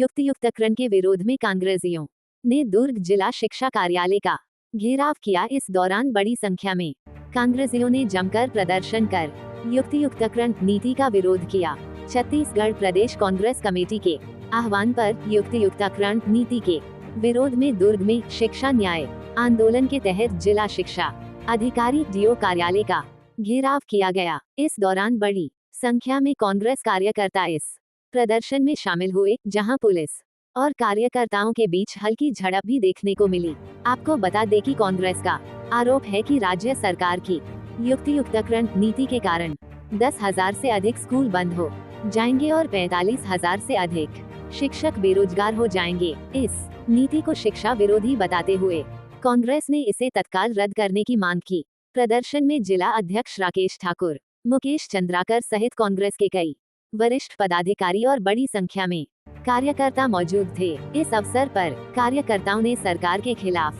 युक्तियुक्तकरण के विरोध में कांग्रेसियों ने दुर्ग जिला शिक्षा कार्यालय का घेराव किया। इस दौरान बड़ी संख्या में कांग्रेसियों ने जमकर प्रदर्शन कर युक्तियुक्तकरण नीति का विरोध किया। छत्तीसगढ़ प्रदेश कांग्रेस कमेटी के आह्वान पर युक्तियुक्तकरण नीति के विरोध में दुर्ग में शिक्षा न्याय आंदोलन के तहत जिला शिक्षा अधिकारी डीओ कार्यालय का घेराव किया गया। इस दौरान बड़ी संख्या में कांग्रेस कार्यकर्ता इस प्रदर्शन में शामिल हुए, जहां पुलिस और कार्यकर्ताओं के बीच हल्की झड़प भी देखने को मिली। आपको बता दें कि कांग्रेस का आरोप है कि राज्य सरकार की युक्तियुक्तकरण नीति के कारण 10,000 से अधिक स्कूल बंद हो जाएंगे और 45,000 से अधिक शिक्षक बेरोजगार हो जाएंगे। इस नीति को शिक्षा विरोधी बताते हुए कांग्रेस ने इसे तत्काल रद्द करने की मांग की। प्रदर्शन में जिला अध्यक्ष राकेश ठाकुर, मुकेश चंद्राकर सहित कांग्रेस के कई वरिष्ठ पदाधिकारी और बड़ी संख्या में कार्यकर्ता मौजूद थे। इस अवसर पर कार्यकर्ताओं ने सरकार के खिलाफ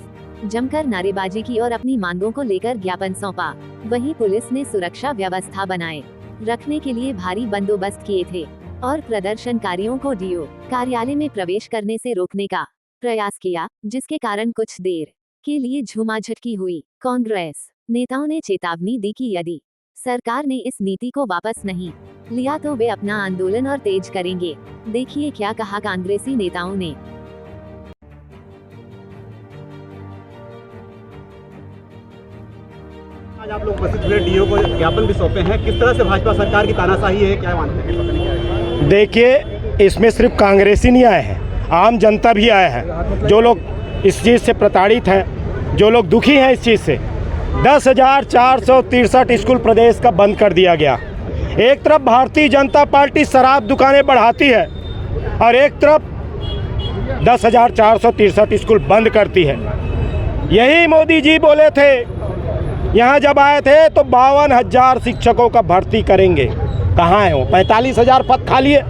जमकर नारेबाजी की और अपनी मांगों को लेकर ज्ञापन सौंपा। वहीं पुलिस ने सुरक्षा व्यवस्था बनाए रखने के लिए भारी बंदोबस्त किए थे और प्रदर्शनकारियों को डीओ कार्यालय में प्रवेश करने से रोकने का प्रयास किया, जिसके कारण कुछ देर के लिए झूमाझटकी हुई। कांग्रेस नेताओं ने चेतावनी दी कि यदि सरकार ने इस नीति को वापस नहीं लिया तो वे अपना आंदोलन और तेज करेंगे। देखिए क्या कहा कांग्रेसी नेताओं ने। आज आप लोग उपस्थित हुए, डीओ को ज्ञापन भी सौंपे हैं। किस तरह से भाजपा सरकार की तानाशाही है, क्या मानते हैं? देखिए, इसमें सिर्फ कांग्रेसी नहीं आए हैं, आम जनता भी आया है। जो लोग इस चीज़ से प्रताड़ित हैं, जो लोग दुखी हैं इस चीज़ से। 10,463 स्कूल प्रदेश का बंद कर दिया गया। एक तरफ भारतीय जनता पार्टी शराब दुकानें बढ़ाती है और एक तरफ 10,463 स्कूल बंद करती है। यही मोदी जी बोले थे यहाँ जब आए थे तो 52,000 शिक्षकों का भर्ती करेंगे। कहाँ है वो? 45,000 पद खाली है,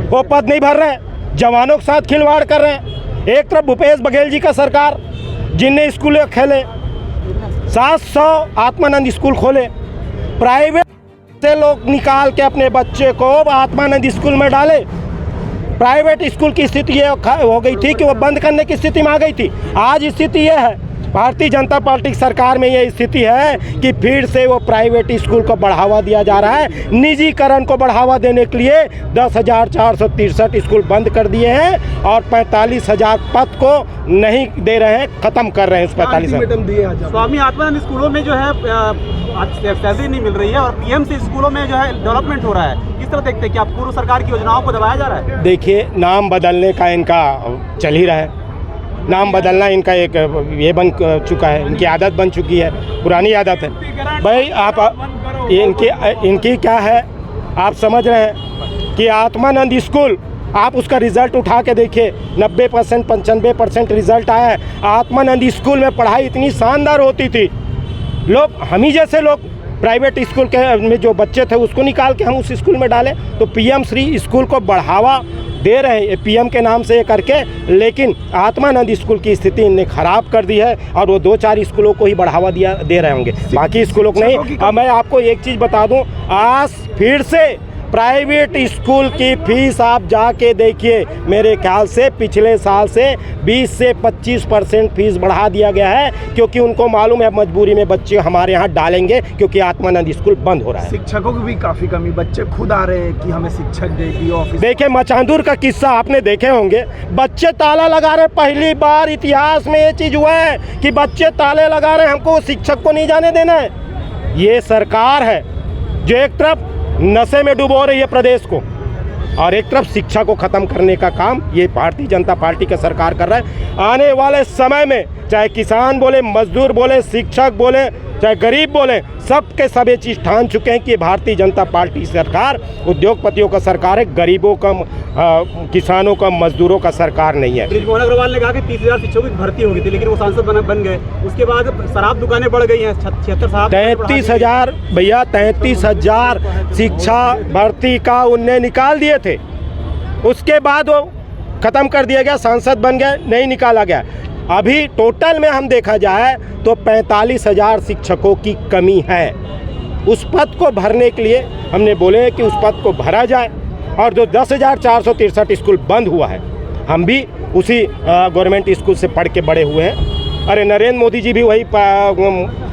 वो पद नहीं भर रहे, जवानों के साथ खिलवाड़ कर रहे हैं। एक तरफ भूपेश बघेल जी का सरकार, जिनने स्कूल खेले, 700 आत्मानंद स्कूल खोले, प्राइवेट से लोग निकाल के अपने बच्चे को आत्मानंद स्कूल में डाले। प्राइवेट स्कूल की स्थिति ये हो गई थी कि वो बंद करने की स्थिति में आ गई थी। आज स्थिति ये है, भारतीय जनता पार्टी की सरकार में ये स्थिति है कि फिर से वो प्राइवेट स्कूल को बढ़ावा दिया जा रहा है। निजीकरण को बढ़ावा देने के लिए 10,463 स्कूल बंद कर दिए हैं और 45,000 पद को नहीं दे रहे हैं, खत्म कर रहे हैं। उस 45,000 स्वामी आत्मानंद स्कूलों में जो है सैलरी नहीं मिल रही है और पीएमसी स्कूलों में जो है डेवलपमेंट हो रहा है। किस तरह देखते हैं कि आप पूर्व सरकार की योजनाओं को दबाया जा रहा है? देखिए, नाम बदलने का इनका चल ही रहा है। नाम बदलना इनका एक ये बन चुका है, इनकी आदत बन चुकी है, पुरानी आदत है। भाई आप इनकी क्या है, आप समझ रहे हैं कि आत्मानंद स्कूल, आप उसका रिज़ल्ट उठा के देखिए, 90% 95% रिज़ल्ट आया है। आत्मानंद स्कूल में पढ़ाई इतनी शानदार होती थी, लोग हम ही जैसे लोग प्राइवेट स्कूल के में जो बच्चे थे उसको निकाल के हम उस स्कूल में डालें। तो पीएम श्री स्कूल को बढ़ावा दे रहे हैं पीएम के नाम से ये करके, लेकिन आत्मानंद स्कूल की स्थिति इनने ख़राब कर दी है और वो 2-4 स्कूलों को ही बढ़ावा दे रहे होंगे, बाकी स्कूलों को नहीं। अब मैं आपको एक चीज़ बता दूं, आज फिर से प्राइवेट स्कूल की फीस आप जाके देखिए, मेरे ख्याल से पिछले साल से 20 से 25% फीस बढ़ा दिया गया है, क्योंकि उनको मालूम है मजबूरी में बच्चे हमारे यहाँ डालेंगे, क्योंकि आत्मानंद स्कूल बंद हो रहा है। शिक्षकों की भी काफ़ी कमी, बच्चे खुद आ रहे हैं कि हमें शिक्षक देगी ऑफिस। देखिए, मचांदूर का किस्सा आपने देखे होंगे, बच्चे ताला लगा रहे। पहली बार इतिहास में ये चीज़ हुआ है कि बच्चे ताले लगा रहे, हमको शिक्षक को नहीं जाने देना है। ये सरकार है जो एक तरफ नशे में डुबो रही है प्रदेश को और एक तरफ शिक्षा को ख़त्म करने का काम ये भारतीय जनता पार्टी का सरकार कर रहा है। आने वाले समय में चाहे किसान बोले, मजदूर बोले, शिक्षक बोले, चाहे गरीब बोले, सबके सब ये चीज़ ठान चुके हैं कि भारतीय जनता पार्टी सरकार उद्योगपतियों का सरकार है, गरीबों का, किसानों का, मजदूरों का सरकार नहीं है। बृजमोहन अग्रवाल ने कहा कि 30,000 शिक्षकों की भर्ती होगी थी, लेकिन वो सांसद बन गए। उसके बाद शराब दुकानें बढ़ गई हैं, 33,000 भैया, 33,000 शिक्षा भर्ती का उनने निकाल दिए थे। उसके बाद वो ख़त्म कर दिया गया, सांसद बन गए, नहीं निकाला गया। अभी टोटल में हम देखा जाए तो 45,000 शिक्षकों की कमी है। उस पद को भरने के लिए हमने बोले कि उस पद को भरा जाए और जो 10,463 स्कूल बंद हुआ है, हम भी उसी गवर्नमेंट स्कूल से पढ़ के बड़े हुए हैं। अरे नरेंद्र मोदी जी भी वही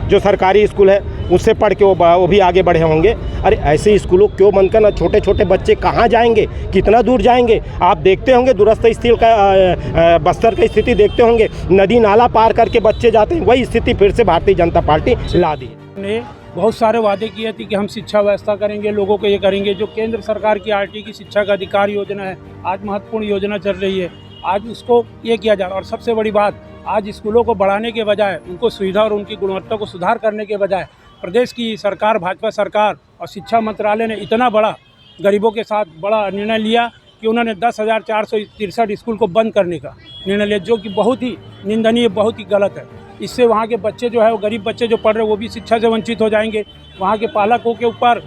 जो सरकारी स्कूल है उससे पढ़ के वो भी आगे बढ़े होंगे। अरे ऐसे स्कूलों क्यों बंद करना? छोटे छोटे बच्चे कहाँ जाएंगे, कितना दूर जाएंगे? आप देखते होंगे दूरस्थ स्थिति का बस्तर की स्थिति देखते होंगे, नदी नाला पार करके बच्चे जाते हैं। वही स्थिति फिर से भारतीय जनता पार्टी ला दी ने बहुत सारे वादे किए थे कि हम शिक्षा व्यवस्था करेंगे, लोगों को ये करेंगे। जो केंद्र सरकार की आरटी की शिक्षा का अधिकार योजना है, आज महत्वपूर्ण योजना चल रही है, आज उसको ये किया जा रहा है। और सबसे बड़ी बात, आज स्कूलों को बढ़ाने के बजाय, उनको सुविधा और उनकी गुणवत्ता को सुधार करने के बजाय प्रदेश की सरकार, भाजपा सरकार और शिक्षा मंत्रालय ने इतना बड़ा गरीबों के साथ बड़ा निर्णय लिया कि उन्होंने 10,463 स्कूल को बंद करने का निर्णय लिया, जो कि बहुत ही निंदनीय, बहुत ही गलत है। इससे वहाँ के बच्चे जो है, वो गरीब बच्चे जो पढ़ रहे हैं, वो भी शिक्षा से वंचित हो जाएंगे। वहाँ के पालकों के ऊपर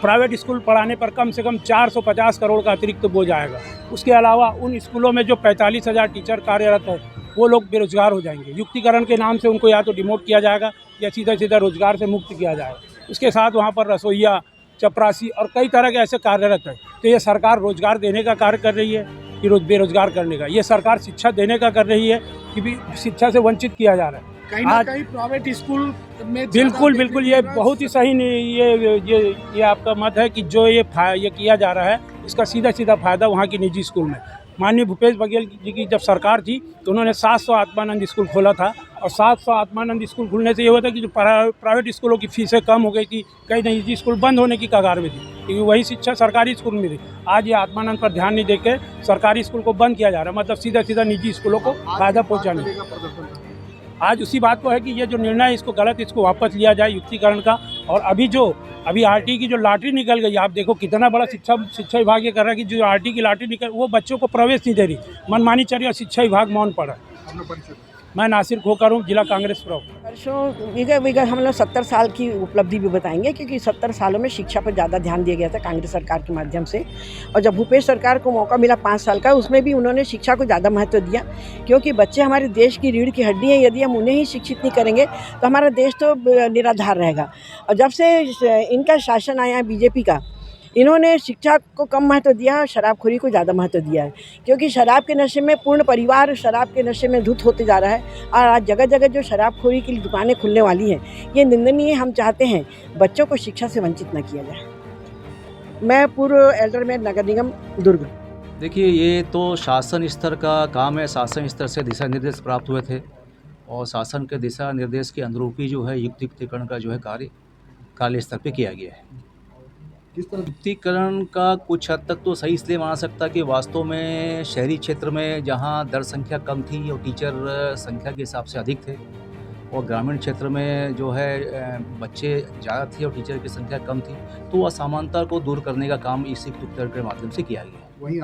प्राइवेट स्कूल पढ़ाने पर कम से कम 450 करोड़ का अतिरिक्त बोझ आएगा। उसके अलावा उन स्कूलों में जो 45,000 टीचर कार्यरत है, वो लोग बेरोजगार हो जाएंगे। युक्तिकरण के नाम से उनको या तो डिमोट किया जाएगा या सीधा सीधा रोजगार से मुक्त किया जाएगा। उसके साथ वहाँ पर रसोइया, चपरासी और कई तरह के ऐसे कार्यरत हैं। तो ये सरकार रोजगार देने का कार्य कर रही है कि बेरोजगार करने का? ये सरकार शिक्षा देने का कर रही है कि भी शिक्षा से वंचित किया जा रहा है। कहीं ना कहीं प्राइवेट स्कूल में बिल्कुल ये बहुत ही सही नहीं, ये आपका मत है कि जो ये किया जा रहा है, इसका सीधा सीधा फायदा वहाँ की निजी स्कूल में। माननीय भूपेश बघेल जी की जब सरकार थी तो उन्होंने 700 आत्मानंद स्कूल खोला था, और 700 आत्मानंद स्कूल खुलने से ये हुआ था कि जो प्राइवेट स्कूलों की फीसें कम हो गई थी, कई निजी स्कूल बंद होने की कगार में थी, क्योंकि वही शिक्षा सरकारी स्कूल में थी। आज ये आत्मानंद पर ध्यान नहीं देकर सरकारी स्कूल को बंद किया जा रहा है, मतलब सीधा सीधा निजी स्कूलों को फायदा पहुँचाने। आज उसी बात को है कि ये जो निर्णय है, इसको गलत, इसको वापस लिया जाए युक्तिकरण का। और अभी आरटी की जो लॉटरी निकल गई, आप देखो कितना बड़ा शिक्षा विभाग ये कर रहा है कि जो आरटी की लॉटरी निकल, वो बच्चों को प्रवेश नहीं दे रही, मनमानी चल रही और शिक्षा विभाग मौन पड़ा। मैं नासिर खोकर हूँ, जिला कांग्रेस प्रवक्ता। वर्षों विगत हम लोग 70 साल की उपलब्धि भी बताएंगे, क्योंकि 70 सालों में शिक्षा पर ज़्यादा ध्यान दिया गया था कांग्रेस सरकार के माध्यम से। और जब भूपेश सरकार को मौका मिला 5 साल का, उसमें भी उन्होंने शिक्षा को ज़्यादा महत्व दिया, क्योंकि बच्चे हमारे देश की रीढ़ की हड्डी हैं। यदि हम उन्हें ही शिक्षित नहीं करेंगे तो हमारा देश तो निराधार रहेगा। और जब से इनका शासन आया है बीजेपी का, इन्होंने शिक्षा को कम महत्व दिया और शराबखोरी को ज़्यादा महत्व दिया है, क्योंकि शराब के नशे में पूर्ण परिवार शराब के नशे में धुत होते जा रहा है। और आज जगह जगह जो शराबखोरी की दुकानें खुलने वाली हैं, ये निंदनीय। हम चाहते हैं बच्चों को शिक्षा से वंचित न किया जाए। मैं पूर्व एल्डरमैन नगर निगम दुर्ग। देखिए, ये तो शासन स्तर का काम है। शासन स्तर से दिशा निर्देश प्राप्त हुए थे, और शासन के दिशा निर्देश के अनुरूप ही जो है युक्तिकरण का जो है कार्य स्तर पे किया गया है। किस तरह युक्तिकरण का कुछ हद तक तो सही इसलिए माना सकता कि वास्तव में शहरी क्षेत्र में जहाँ दर संख्या कम थी और टीचर संख्या के हिसाब से अधिक थे, और ग्रामीण क्षेत्र में जो है बच्चे ज़्यादा थे और टीचर की संख्या कम थी, तो असमानता को दूर करने का काम इस युक्तिकरण के माध्यम से किया गया।